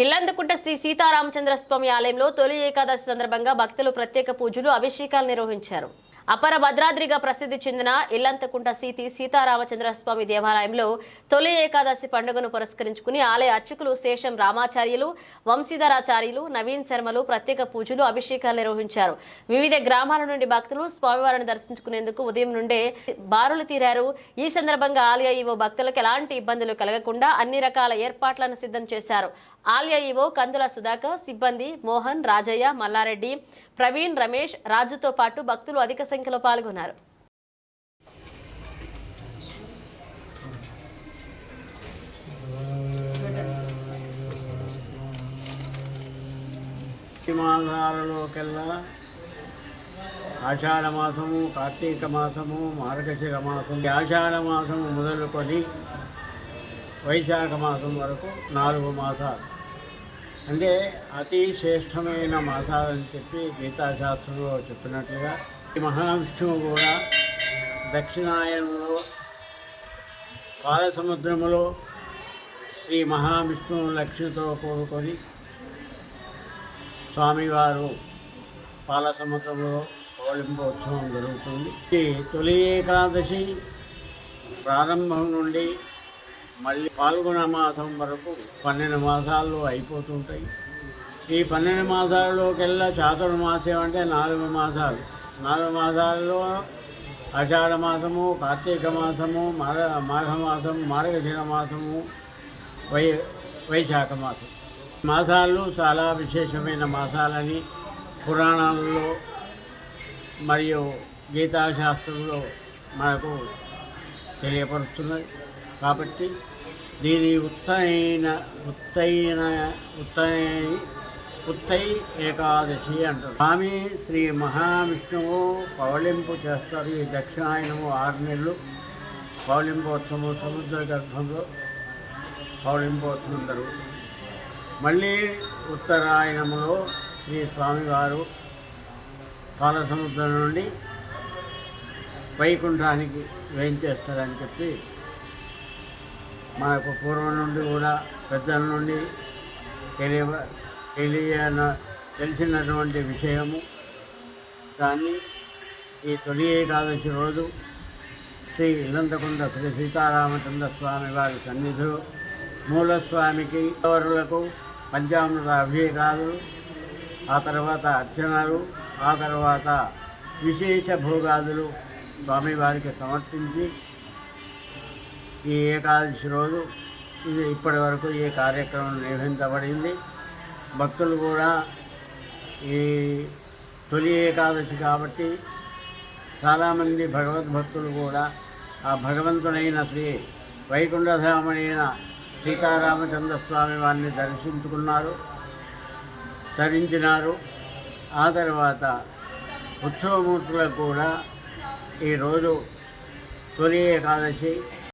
ఇల్లందుకుంట శ్రీ సీతారామచంద్ర స్వామి ఆలయంలో తొలి ఏకాదశి సందర్భంగా భక్తులు ప్రత్యేక పూజలు అభిషేకాలు నిర్వహించారు. అపర భద్రాద్రిగా ప్రసిద్ధి చెందిన ఇల్లంతకుంట సీతారామచంద్ర స్వామి దేవాలయంలో తొలి ఏకాదశి పండుగను పురస్కరించుకుని ఆలయ అర్చకులు శేషం రామాచార్యులు, వంశీధరాచార్యులు, నవీన్ శర్మలు ప్రత్యేక పూజలు అభిషేకాలు నిర్వహించారు. వివిధ గ్రామాల నుండి భక్తులు స్వామివారిని దర్శించుకునేందుకు ఉదయం నుండే బారులు తీరారు. ఈ సందర్భంగా ఆలయ ఈవో భక్తులకు ఎలాంటి ఇబ్బందులు కలగకుండా అన్ని రకాల ఏర్పాట్లను సిద్ధం చేశారు. ఆలయ ఈవో కందుల సుధాకర్, సిబ్బంది మోహన్, రాజయ్య, మల్లారెడ్డి, ప్రవీణ్, రమేష్, రాజుతో పాటు భక్తులు అధిక సంఖ్యలో పాల్గొన్నారు. మాసాలలోకెల్లా ఆషాఢ మాసము, కార్తీక మాసము, మార్గశిర మాసం, ఆషాఢ మాసము మొదలుకొని వైశాఖ మాసం వరకు 4 మాసాలు అంటే అతి శ్రేష్టమైన మాసాలని చెప్పి గీతాశాస్త్రంలో చెప్పినట్లుగా ఈ మహావిష్ణువు కూడా దక్షిణాయనంలో పాలసముద్రములో శ్రీ మహావిష్ణువు లక్ష్మితో కూడుకొని స్వామివారు పాలసముద్రంలో పౌళింపోత్సవం జరుగుతుంది. ఈ తొలి ఏకాదశి ప్రారంభం నుండి మళ్ళీ పాల్గొన మాసం వరకు 12 మాసాలు అయిపోతుంటాయి. ఈ 12 మాసాల్లోకెల్లా చాతుర్మాసం అంటే 4 మాసాలు. 4 మాసాల్లో ఆషాఢ మాసము, కార్తీక మాసము, మాఘమాసం, మార్గశిర మాసము, వైశాఖ మాసం. మాసాలు చాలా విశేషమైన మాసాలని పురాణాలలో మరియు గీతాశాస్త్రంలో మనకు తెలియపరుస్తున్నది. కాబట్టి దీని ఉత్తై ఏకాదశి అంటారు. స్వామి శ్రీ మహావిష్ణువు పవళింపు చేస్తారు. ఈ దక్షిణాయనము 6 నెలలు పౌళింపోత్సవం, సముద్ర గర్భంలో పౌళింపోత్సవం జరుగుతుంది. మళ్ళీ ఉత్తరాయణములో శ్రీ స్వామివారు పాలసముద్రం నుండి వైకుంఠానికి వేయించేస్తారని చెప్పి మనకు పూర్వం నుండి కూడా పెద్దల నుండి తెలిసినటువంటి విషయము. దాన్ని ఈ తొలి ఏకాదశి రోజు శ్రీ ఇల్లంతకుంట శ్రీ సీతారామచంద్ర స్వామి వారి సన్నిధిలో మూలస్వామికి వరులకు పంచామృత అభిషేకాలు, ఆ తర్వాత అర్చనలు, ఆ తర్వాత విశేష భోగాదులు స్వామివారికి సమర్పించి ఈ ఏకాదశి రోజు ఇప్పటి వరకు ఈ కార్యక్రమం నిర్వహించబడింది. భక్తులు కూడా ఈ తొలి ఏకాదశి కాబట్టి చాలామంది భగవద్భక్తులు కూడా ఆ భగవంతునైన శ్రీ వైకుంఠధాముడైన సీతారామచంద్ర స్వామి వారిని ధరించినారు. ఆ తర్వాత ఉత్సవమూర్తులకు కూడా ఈరోజు తొలి ఏకాదశి